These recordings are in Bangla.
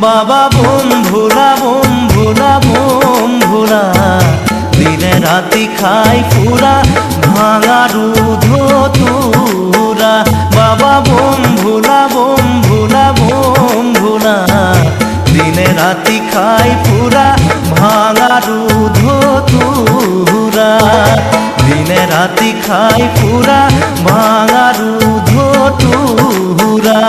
বাবা বোম ভোলা বোম ভোলা বোম ভোলা দিনে রাতি খাই ফুরা ভাঙা দুধ তুরা বাবা বোম ভোলা বোম ভোলা বোম ভোলা দিনে রাতি খাই ফুরা ভাঙা দুধ তুরা দিনে রাতি খাই ফুরা ভাঙা দুধ তুরা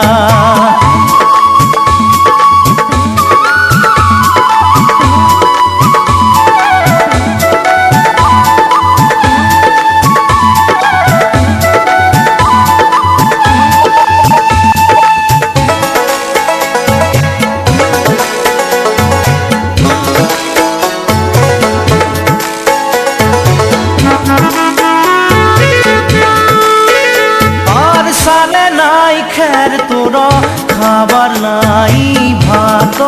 খাবার নাই ভাত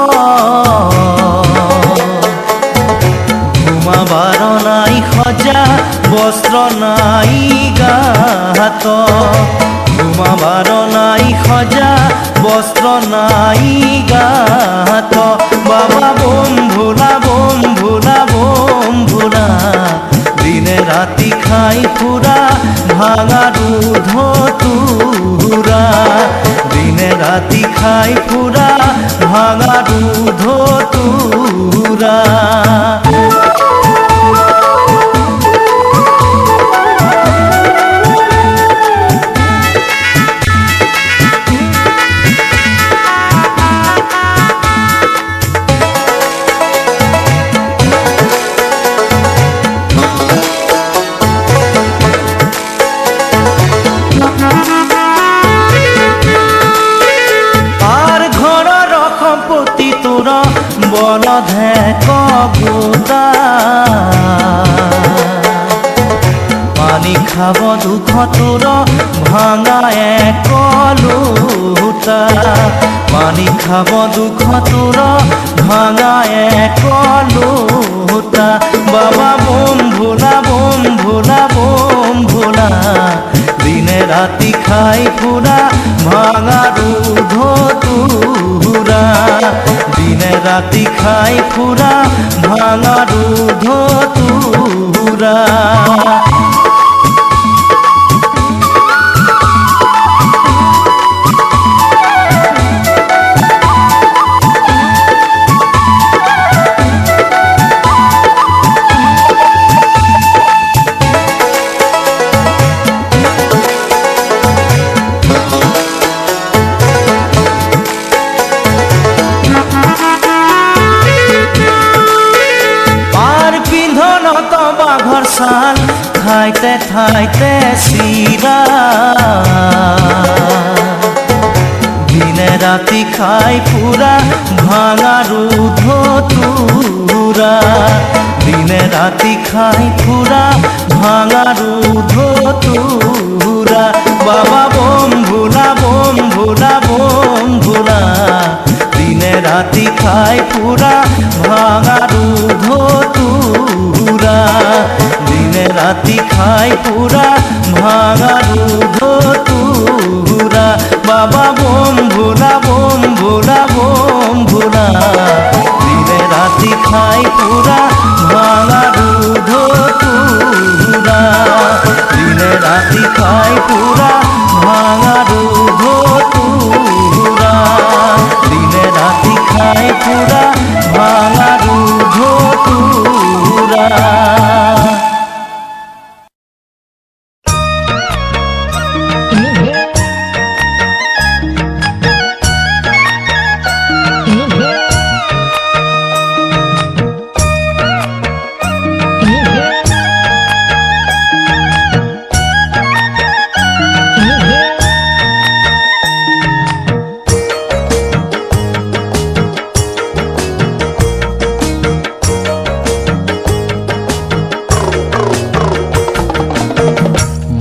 ঘুমাবার নাই খজা বস্ত্র নাই গাত ঘুমাবার নাই খজা বস্ত্র নাই গাত বাবা বোম ভোলা বোম ভোলা বোম ভোলা দিনে রাতি খাই ফুরা ভাঙা দুধ তুরা দিনে রাতি খাই ফুরা ভাঙা দুধ তুরা বল ধেক গোটা পানি খাব দুঃখ তোর ভাঙা এক লোটা পানি খাব দুঃখ তোর ভাঙা এক লোটা বাবা বোম ভোলা বোম ভোলা বোম ভোলা দিনে রাতি খাই ফুরা ভাঙা দুধ তুরা দিনে রাতি খাই ফুরা ভাঙা দুধ তুরা সাল খাইতে খাইতে সিরা দিনে রাতি খাই ফুরা ভাঙা দুধ তুরা দিনে রাতি খাই ফুরা ভাঙা দুধ তুরা বাবা বোম ভোলা বোম ভোলা বোম ভোলা দিনে রাতি খাই ফুরা ভাঙা দুধ তুরা দিনে রাতি খাই ফুরা ভাঙা দুধ তুরা বাবা বোম ভোলা বোম ভোলা বোম ভোলা দিনে রাতি খাই ফুরা ভাঙা দুধ তুরা দিনে রাতি খাই ফুরা ভাঙা দুধ তুরা দিনে রাতি খাই ফুরা ভাঙা দুধ তুরা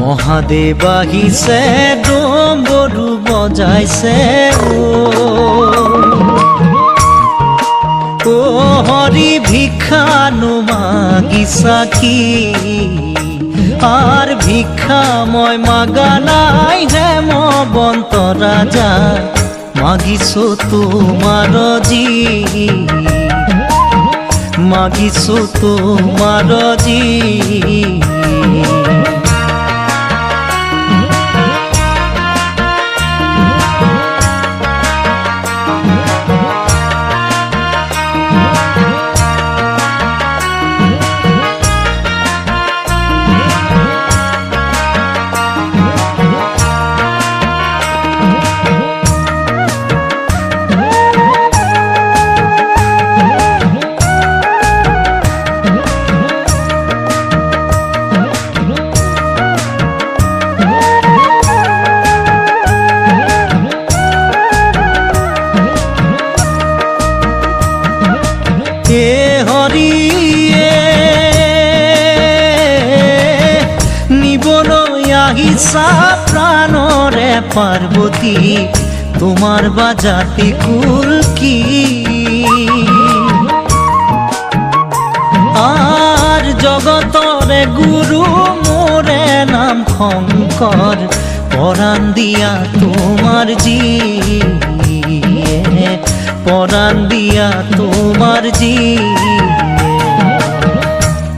মহাদেৱ আহিছে ডম্বৰু বজাইছে ও হৰি ভিক্ষানো মাগিছা কি আর ভিক্ষা মই মাগা নাই হেমবন্ত রাজা মাগিছো তোমার জি মাগিছো তোমার জি হে হরি নিবন আহিছা প্রাণরে পার্বতী তোমার বাজাতি কুল কি আর জগতরে গুরু মোরে নাম শঙ্কর পরাণ দিয়া তোমার জি পরাণ দিয়া তোমার জি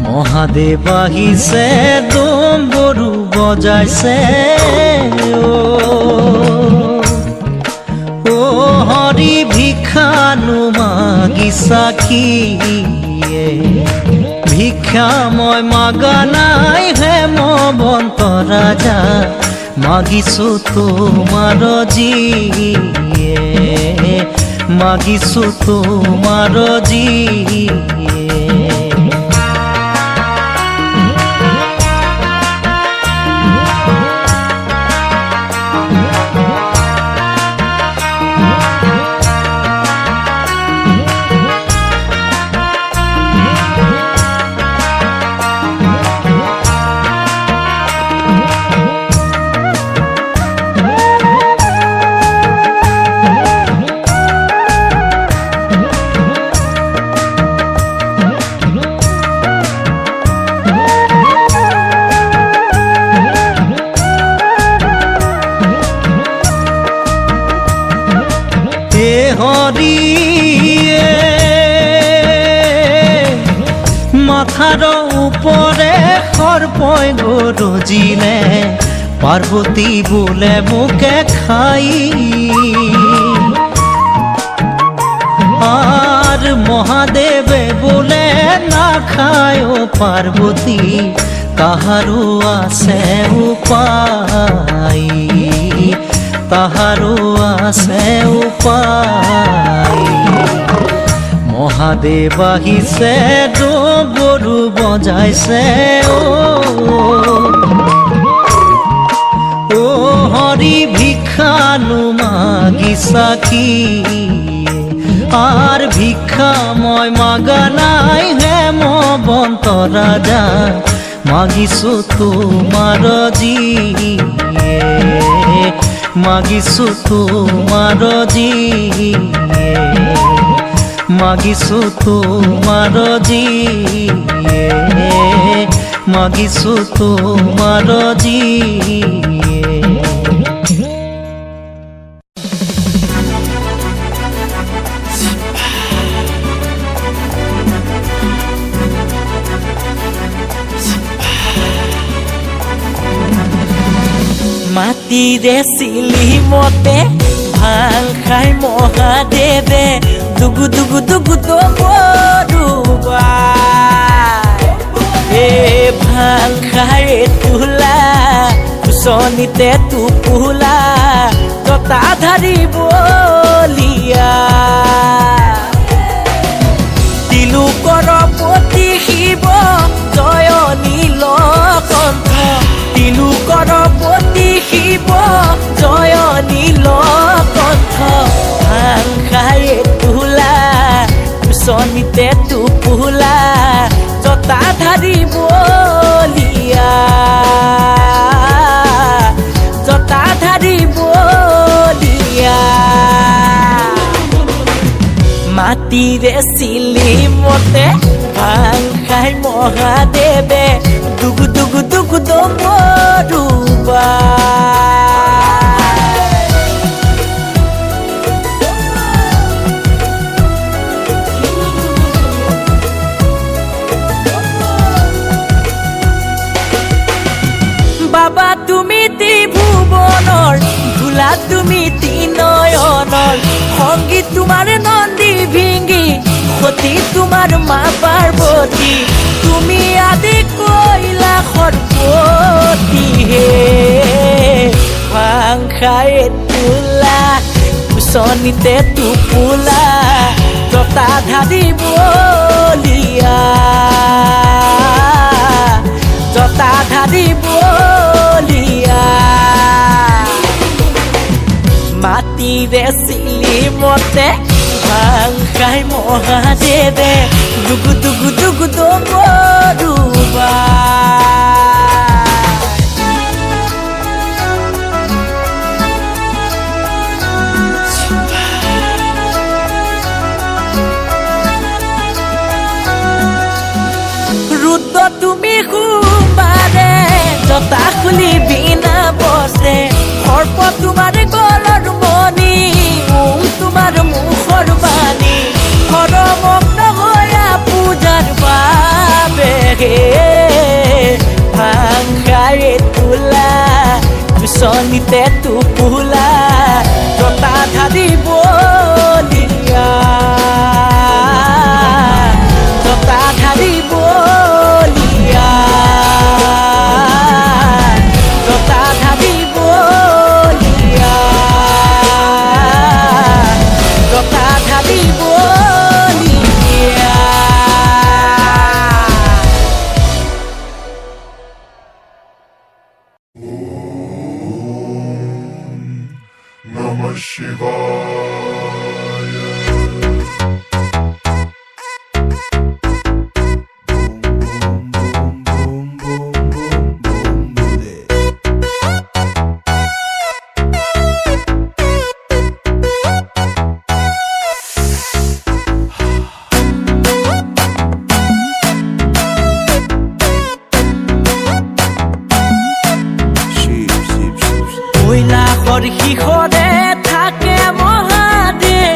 মহাদেব আহিছে ডম্বৰু বজাইছে ও হৰি ভিক্ষানো মাগিছা কি ভিক্ষা মই মাগা নাই হেমবন্ত ৰাজা মাগিছো তোমার জি মাগিছো তোমার জি হরি মাথার উপরে সর্পই গরজিলে পার্বতী বোলে মোকে খাই আর মহাদেবে বোলে না খায় পার্বতী তাহারও আছে উপায় তাহারও আছে উপায় মহাদেব আহিছে ডম্বৰু বজাইছে ও হৰি ভিক্ষানো মাগিছা কি আর ভিক্ষা মই মাগা নাই হেমবন্ত রাজা মাগিছো তোমার জি মাগিছো তোমার জি মাগিছো তোমার জি মাগিছো তোমার জি মাটিরে চিলি মতে ভাং খাই মহাদেৱে দুগু দুগু দুগু ডুবা এ ভাং খাই তুলা কুচনিতে টোপোলা জটা ধাৰি বলিয়া তিলোকৰ পতি শিৱ জয় নীলকণ্ঠ তিলোকৰ পতি শিৱ জয় নীলকণ্ঠ ভাং খাই তোলা কুচনিতে টোপোলা জটা ধাৰি বলিয়া জটা ধাৰি বলিয়া মাটিৰে চিলি মতে ভাং খাই মহাদেৱে দুগু দুগু দুগু ডুবা তুমি তিনয়নৰ সংগীত তোমাৰ নন্দী ভিঙ্গি সতী তোমাৰ মা পাৰ্বতী তুমি আদি কৈলা সৰ্বতী হে ভাং খাই তোলা কুচনিতে টোপোলা জতা ধাৰি বলিয়া জতা ধাৰি বলিয়া মাটিৰে চিলিমতে ভাং খাই মহাদেৱে দুগু দুগু দুগু দগৰুবা ৰুদ্ৰ তুমি সোমবাৰে জতা খুলি বিনা বসে সৰ্প তোমাৰ গলৰ মণি তোমাৰ মুখৰ বাণী হৰমগ্ন হৈয়া পূজাৰ বাবে ভাং খাই তোলা কুচনিতে টোপোলা জতা ধাৰি বলিয়া জতা ধাৰি বলিয়া জতা ধাৰি বলিয়া জতা ধাৰি বলিয়া Namah Shivaya. Boom, boom, boom, boom, boom, boom, কৈলাশৰ শিখৰে থাকে মহাদেৱ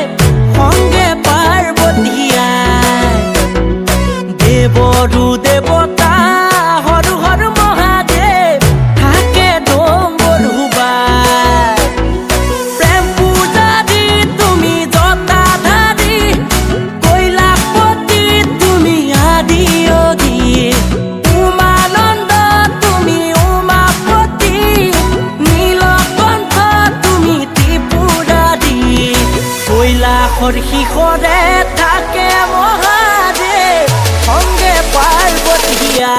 সংগে পাৰ্বতীয়া দেৱৰো দেৱতা হৰ হৰ মহাদেৱ থাকে ডম্বৰুবা প্ৰেম পূজাৰী তুমি জটা ধাৰি কৈলাশপতি তুমি আদি অদি উমানন্দ তুমি উমাপতি নীলকণ্ঠ তুমি ত্ৰিপুৰাৰী কৈলাশৰ শিখৰে থাকে মহাদেৱ সংগে পাৰ্বতীয়া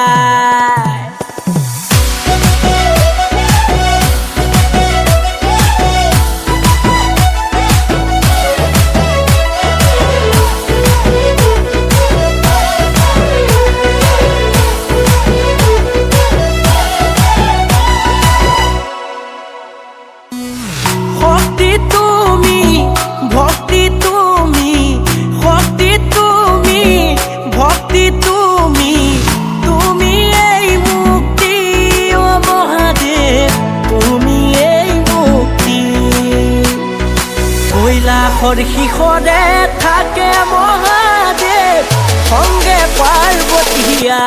শক্তি তুমি ভক্তি তুমি শক্তি তুমি ভক্তি তুমি তুমি এই মুক্তি ও মহাদেৱ তুমি এই মুক্তি কৈলাশৰ শিখৰে থাকে মহাদেৱ সংগে পাৰ্বতীয়া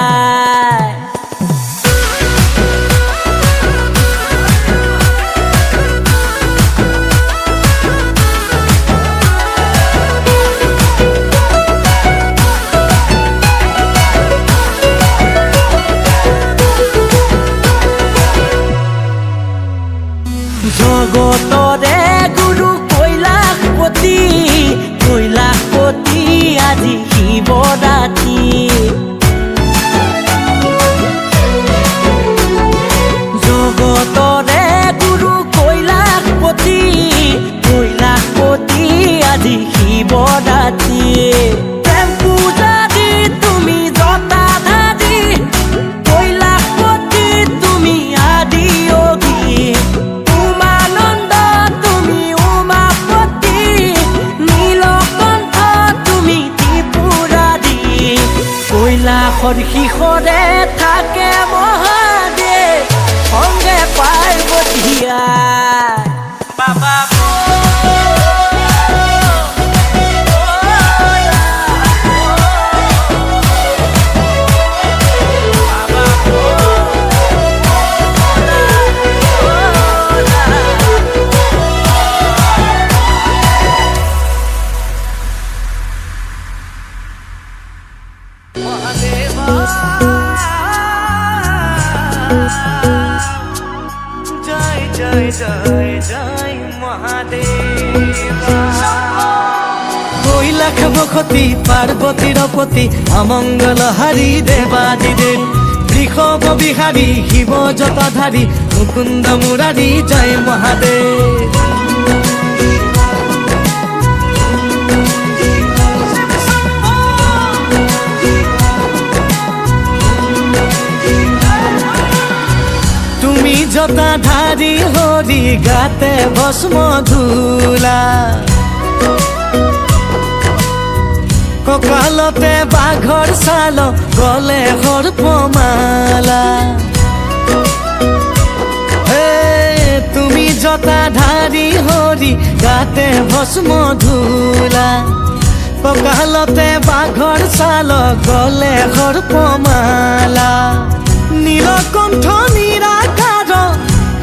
জগতৰে গুৰু কৈলাশপতি কৈলাশপতি আজি শিৱৰাত্ৰি জগতৰে গুৰু কৈলাশপতি কৈলাশপতি আজি শিৱৰাত্ৰি প্ৰেম পূজাৰী তুমি জটা ধাৰি কৈলাশপতি তুমি আদি অগি উমানন্দ তুমি উমাপতি নীলকণ্ঠ তুমি ত্ৰিপুৰাৰী কৈলাশৰ শিখৰে থাকে মহাদেৱ সংগে পাৰ্বতীয়া বাবা কৈলাসবসতি পাৰ্বতীৰ পতি অমংগল হাৰি দেৱাদিদেৱ বৃষভ বিহাৰী শিৱ জটাধাৰী মুকুন্দ মুৰাৰী জয় মহাদেৱ তুমি জটাধাৰী হৰি গাতে ভস্ম ধূলা কঁকালতে বাঘৰ ছাল গলে সৰ্পমালা তুমি জটাধাৰী হৰি গাতে ভস্ম ধূলা কঁকালতে বাঘৰ ছাল গলে সৰ্পমালা নীলকণ্ঠ নিৰাকাৰ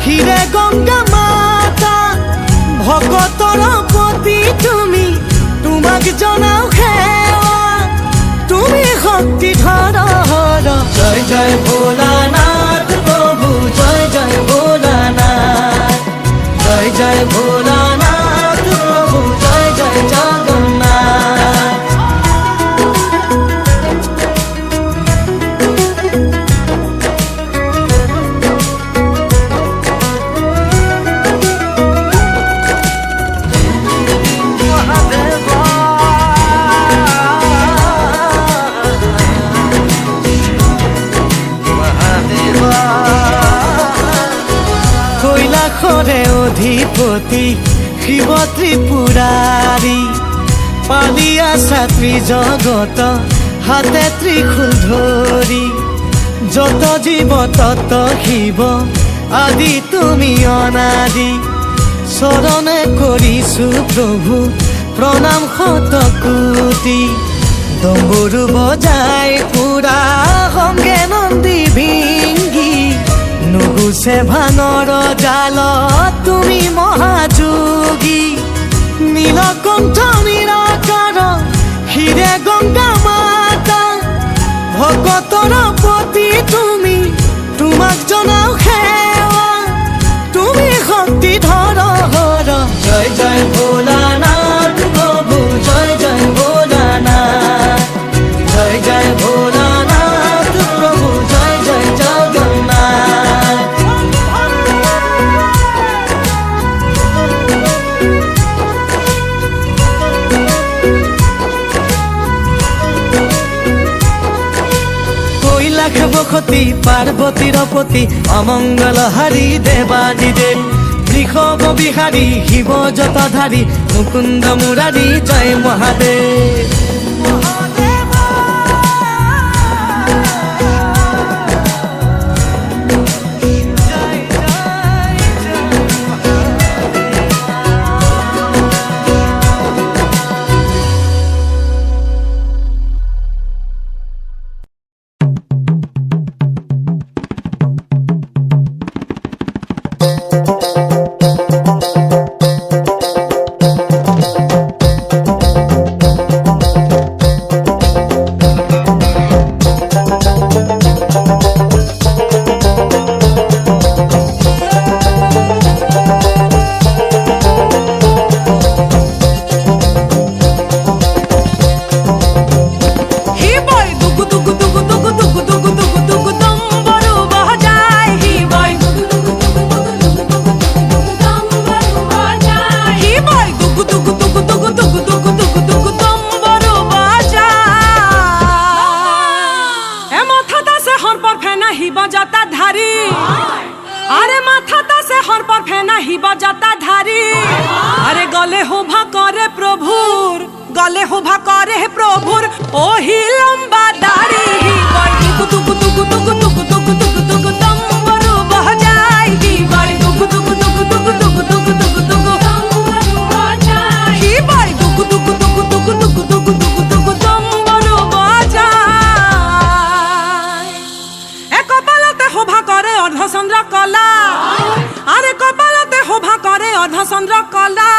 হিৰে গংগা মাতা ভকতৰ পতি তুমি তোমাক জনাও সেৱা তুমি শক্তি ধৰ জয় জয় ভোলানাথ প্ৰভু জয় জয় ভোলানাথ জয় জয় ভোলানাথ প্ৰভু জয় জয় জগন্নাথ কৈলাসৰে অধিপতি শিৱ ত্ৰিপুৰাৰী পালি আছা ত্ৰিজগত হাতে ত্ৰিশূল ধৰি যত জীৱ তত শিৱ আদি তুমি অনাদি চৰণে কৰিছো প্ৰভু প্ৰণাম শতকোটি ডম্বৰু বজাই পুৰা সংগে নন্দী ভিংগি নুগুছে ভাঙৰ জাল তুমি মহাযোগী নীলকণ্ঠ নিৰাকাৰ হিৰে গংগা মাতা ভকতৰ পতি তুমি তোমাক জনাও সেৱা তুমি শক্তি ধৰ জয় জয় ভোলানাথ প্ৰভু জয় জয় ভোলানাথ জয় জয় ভোলানাথ প্ৰভু জয় জয় জগন্নাথ কৈলাসবসতি পাৰ্বতীৰ পতি অমংগল হাৰি দেৱাদিদেৱ বৃষভ বিহাৰী শিৱ জটাধাৰী মুকুন্দ মুৰাৰী জয় মহাদেৱ গলে শোভা কৰে প্ৰভুৰ ওহি লম্বা দাড়ি বই টুকু টুকু টুকু টুকু টুকু টুকু টুকু তম্বৰু বজাই বই টুকু টুকু টুকু টুকু টুকু টুকু টুকু টুকু তম্বৰু বজাই বই টুকু টুকু টুকু টুকু টুকু টুকু টুকু টুকু তম্বৰু বজাই কপালতে শোভা কৰে অৰ্ধচন্দ্ৰ কলা আৰে কপালতে শোভা কৰে অৰ্ধচন্দ্ৰ কলা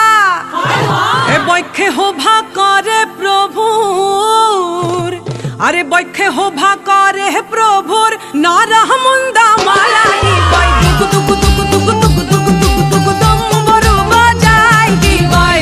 বক্ষে শোভা কৰে প্ৰভুৰ আরে বক্ষে শোভা কৰে প্ৰভুৰ নৰমুণ্ডা মালা বই টুকু টুকু টুকু টুকু টুকু টুকু টুকু তম্বৰু বজাই বই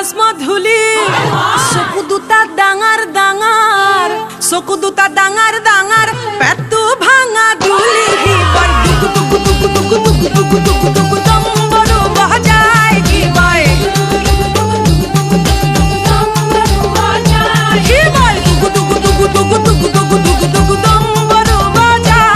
ভস্ম ধুলি চকু দুটা ডাঙৰ ডাঙৰ চকু দুটা ডাঙৰ ডাঙৰ পেটটো ভাঙা দুলি সি বই দুকু দুকু দুকু দুকু দুকু দুকু দুকু দুকু ডম্বৰু বজাই সি বই সি বই দুকু দুকু দুকু দুকু দুকু দুকু দুকু দুকু ডম্বৰু বজাই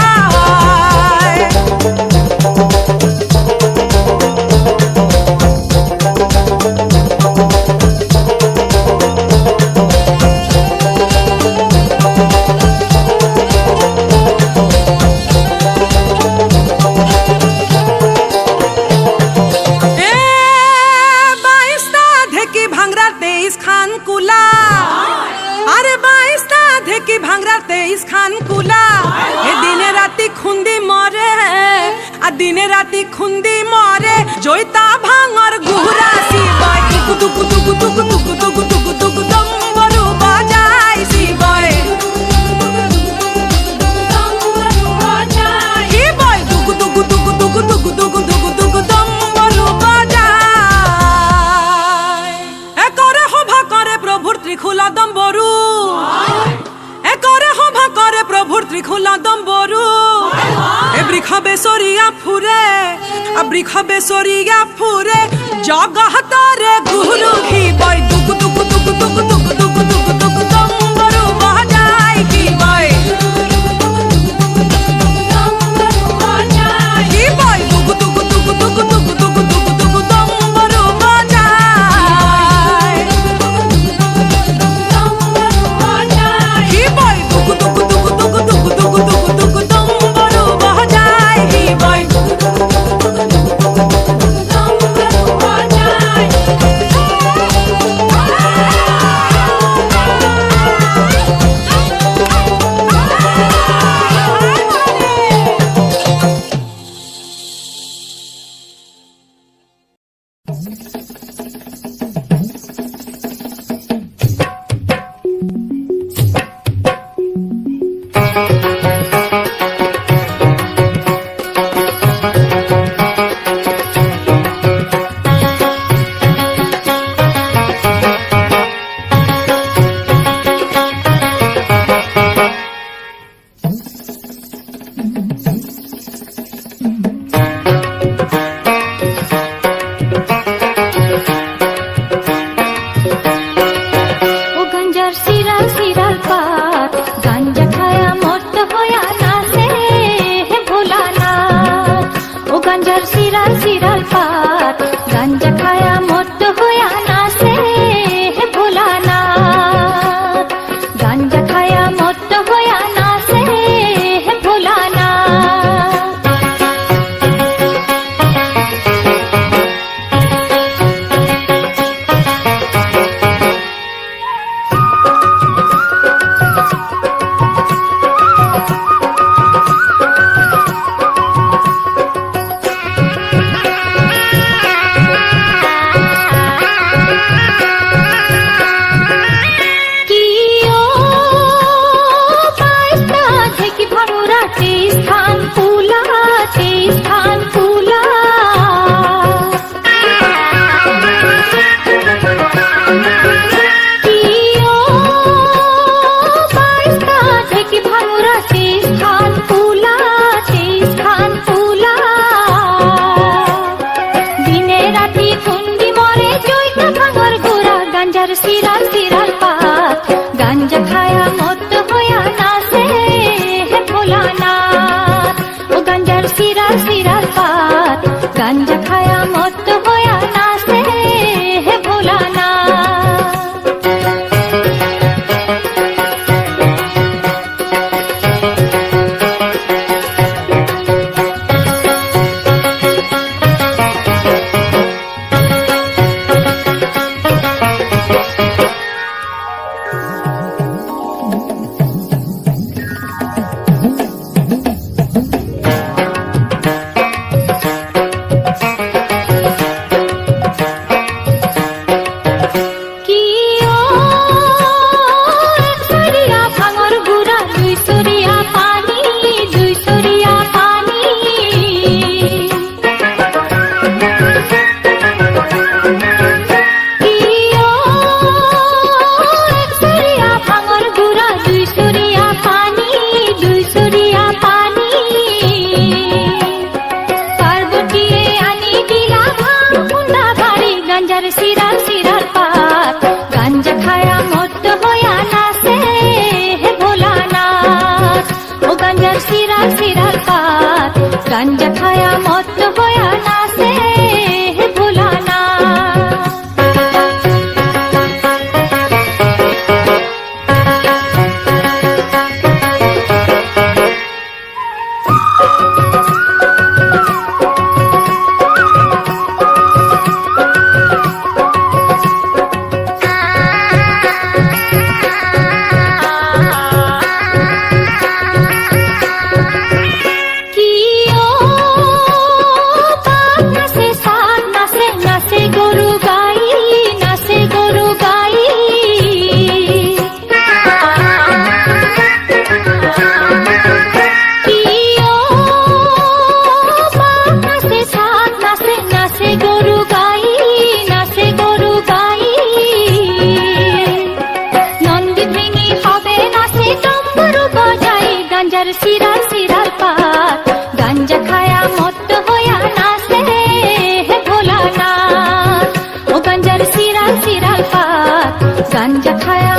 দিনে রাতি খুন্দি মরে জয়তা ভাঙর গুহরাসি বয় টুকু টুকু টুকু টুকু টুকু টুকু টুকু টুকু ডম্বৰু বাজাই সি বয় সি বয় টুকু টুকু টুকু টুকু টুকু টুকু টুকু টুকু ডম্বৰু বাজাই একরে সভা করে প্রভুর ত্রিশূলা ডম্বৰু একরে সভা করে প্রভুর ত্রিশূলা ডম্বৰু বৃষ বেচরিয়া ফুরে জগতরে গুরু ঘি বই দুকু দুকু দুকু দুকু দুকু দুকু দুকু দুকু ডম্বৰু বজাই ঘি বই ঘি বই দুকু দুকু দুকু দুকু দুকু দুকু দুকু দুকু ডম্বৰু বজাই ঘি বই দুকু দুকু দুকু দুকু দুকু দুকু দুকু দুকু ডম্বৰু বজাই ঘি বই गांजा खाया मत होया नाचे हे भोलानाथ। মত্ত হয়া নাচে হে ভোলানা। গাঞ্জার সিরাল সিরাল পাত গাঞ্জা খায়া মত্ত হইয়া নাচে হে ভোলানাথ। ও গাঞ্জার সিরাল সিরাল পাত গাঞ্জা খায়া